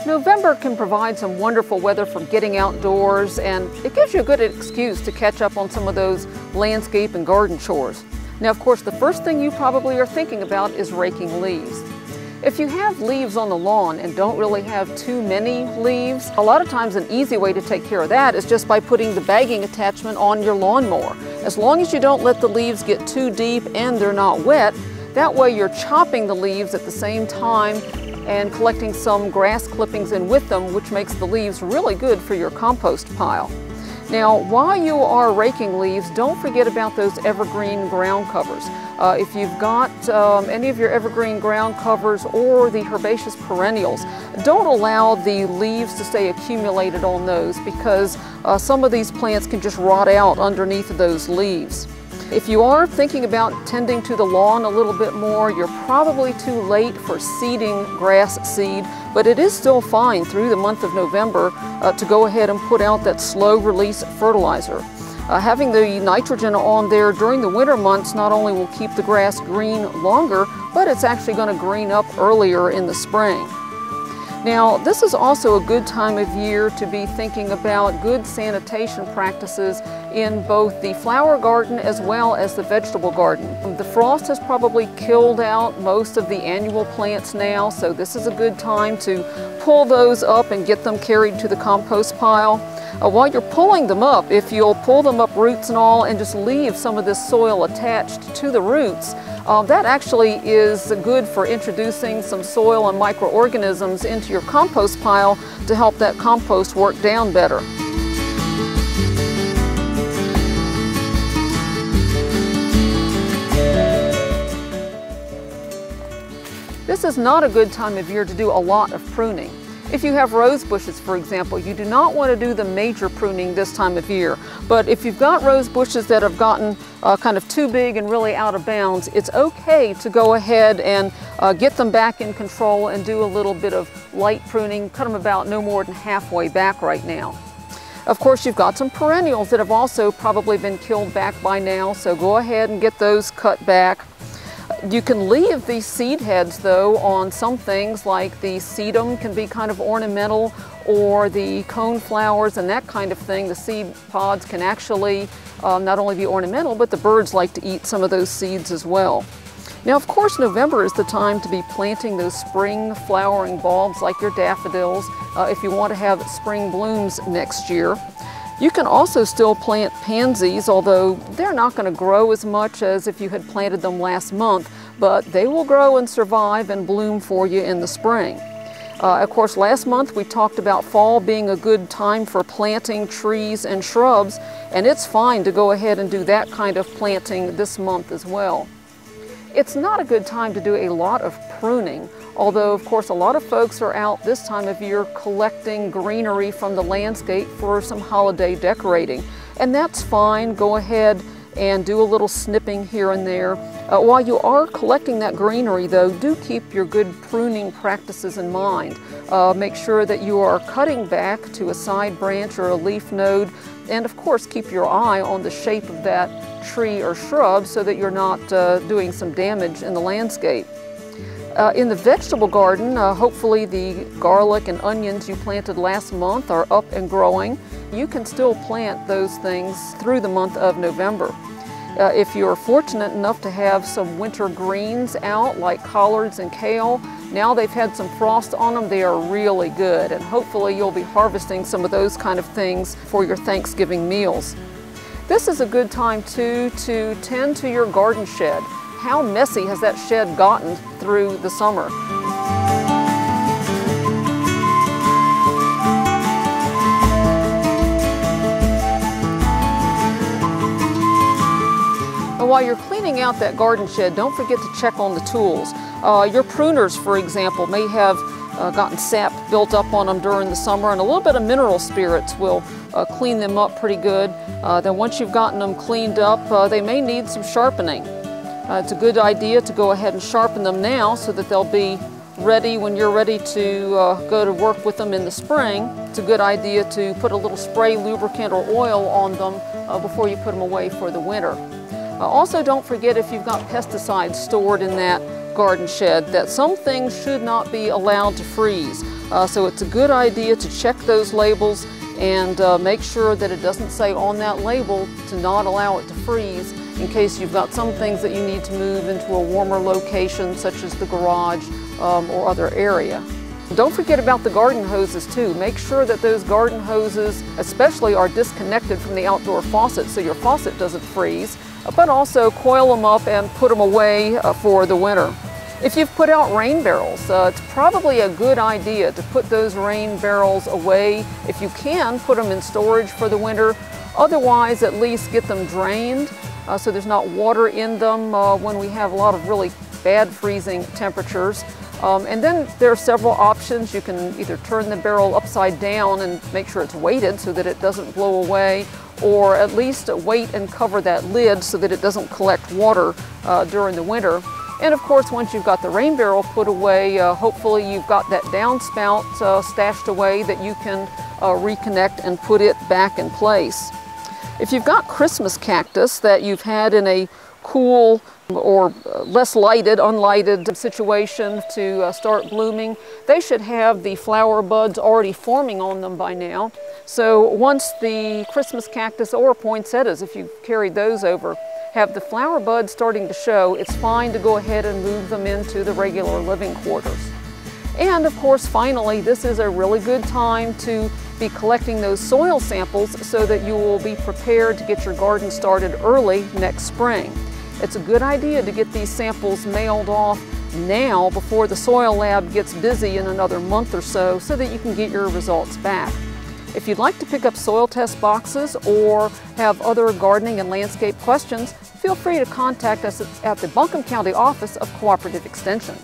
November can provide some wonderful weather for getting outdoors, and it gives you a good excuse to catch up on some of those landscape and garden chores. Now, of course, the first thing you probably are thinking about is raking leaves. If you have leaves on the lawn and don't really have too many leaves, a lot of times an easy way to take care of that is just by putting the bagging attachment on your lawnmower. As long as you don't let the leaves get too deep and they're not wet, that way you're chopping the leaves at the same time and collecting some grass clippings in with them, which makes the leaves really good for your compost pile. Now, while you are raking leaves, don't forget about those evergreen ground covers. If you've got any of your evergreen ground covers or the herbaceous perennials, don't allow the leaves to stay accumulated on those, because some of these plants can just rot out underneath those leaves. If you are thinking about tending to the lawn a little bit more, you're probably too late for seeding grass seed, but it is still fine through the month of November to go ahead and put out that slow release fertilizer. Having the nitrogen on there during the winter months not only will keep the grass green longer, but it's actually going to green up earlier in the spring. Now, this is also a good time of year to be thinking about good sanitation practices in both the flower garden as well as the vegetable garden. The frost has probably killed out most of the annual plants now, so this is a good time to pull those up and get them carried to the compost pile. While you're pulling them up, if you'll pull them up roots and all and just leave some of this soil attached to the roots, that actually is good for introducing some soil and microorganisms into your compost pile to help that compost work down better. This is not a good time of year to do a lot of pruning. If you have rose bushes, for example, you do not want to do the major pruning this time of year. But if you've got rose bushes that have gotten kind of too big and really out of bounds, it's okay to go ahead and get them back in control and do a little bit of light pruning. Cut them about no more than halfway back right now. Of course, you've got some perennials that have also probably been killed back by now, so go ahead and get those cut back. You can leave these seed heads though on some things, like the sedum can be kind of ornamental, or the cone flowers and that kind of thing. The seed pods can actually not only be ornamental, but the birds like to eat some of those seeds as well. Now, of course, November is the time to be planting those spring flowering bulbs like your daffodils if you want to have spring blooms next year. You can also still plant pansies, although they're not going to grow as much as if you had planted them last month, but they will grow and survive and bloom for you in the spring. Of course, last month we talked about fall being a good time for planting trees and shrubs, and it's fine to go ahead and do that kind of planting this month as well. It's not a good time to do a lot of pruning, although of course a lot of folks are out this time of year collecting greenery from the landscape for some holiday decorating. And that's fine. Go ahead and do a little snipping here and there. While you are collecting that greenery though, do keep your good pruning practices in mind. Make sure that you are cutting back to a side branch or a leaf node, and of course keep your eye on the shape of that tree or shrub so that you're not doing some damage in the landscape. In the vegetable garden, hopefully the garlic and onions you planted last month are up and growing. You can still plant those things through the month of November. If you're fortunate enough to have some winter greens out, like collards and kale, now they've had some frost on them, they are really good, and hopefully you'll be harvesting some of those kind of things for your Thanksgiving meals. This is a good time too to tend to your garden shed. How messy has that shed gotten through the summer? And while you're cleaning out that garden shed, don't forget to check on the tools. Your pruners, for example, may have gotten sap built up on them during the summer, and a little bit of mineral spirits will clean them up pretty good. Then once you've gotten them cleaned up, they may need some sharpening. It's a good idea to go ahead and sharpen them now so that they'll be ready when you're ready to go to work with them in the spring. It's a good idea to put a little spray lubricant or oil on them before you put them away for the winter. Also, don't forget, if you've got pesticides stored in that garden shed, that some things should not be allowed to freeze. So it's a good idea to check those labels and make sure that it doesn't say on that label to not allow it to freeze, in case you've got some things that you need to move into a warmer location, such as the garage or other area. Don't forget about the garden hoses too. Make sure that those garden hoses especially are disconnected from the outdoor faucet so your faucet doesn't freeze, but also coil them up and put them away for the winter. If you've put out rain barrels, it's probably a good idea to put those rain barrels away. If you can, put them in storage for the winter. Otherwise, at least get them drained so there's not water in them when we have a lot of really bad freezing temperatures. And then there are several options. You can either turn the barrel upside down and make sure it's weighted so that it doesn't blow away, or at least weight and cover that lid so that it doesn't collect water during the winter. And of course, once you've got the rain barrel put away, hopefully you've got that downspout stashed away that you can reconnect and put it back in place. If you've got Christmas cactus that you've had in a cool or less lighted, unlighted situation to start blooming, they should have the flower buds already forming on them by now. So once the Christmas cactus or poinsettias, if you've carried those over, have the flower buds starting to show, it's fine to go ahead and move them into the regular living quarters. And of course, finally, this is a really good time to be collecting those soil samples so that you will be prepared to get your garden started early next spring. It's a good idea to get these samples mailed off now before the soil lab gets busy in another month or so that you can get your results back. If you'd like to pick up soil test boxes or have other gardening and landscape questions, feel free to contact us at the Buncombe County office of Cooperative Extension.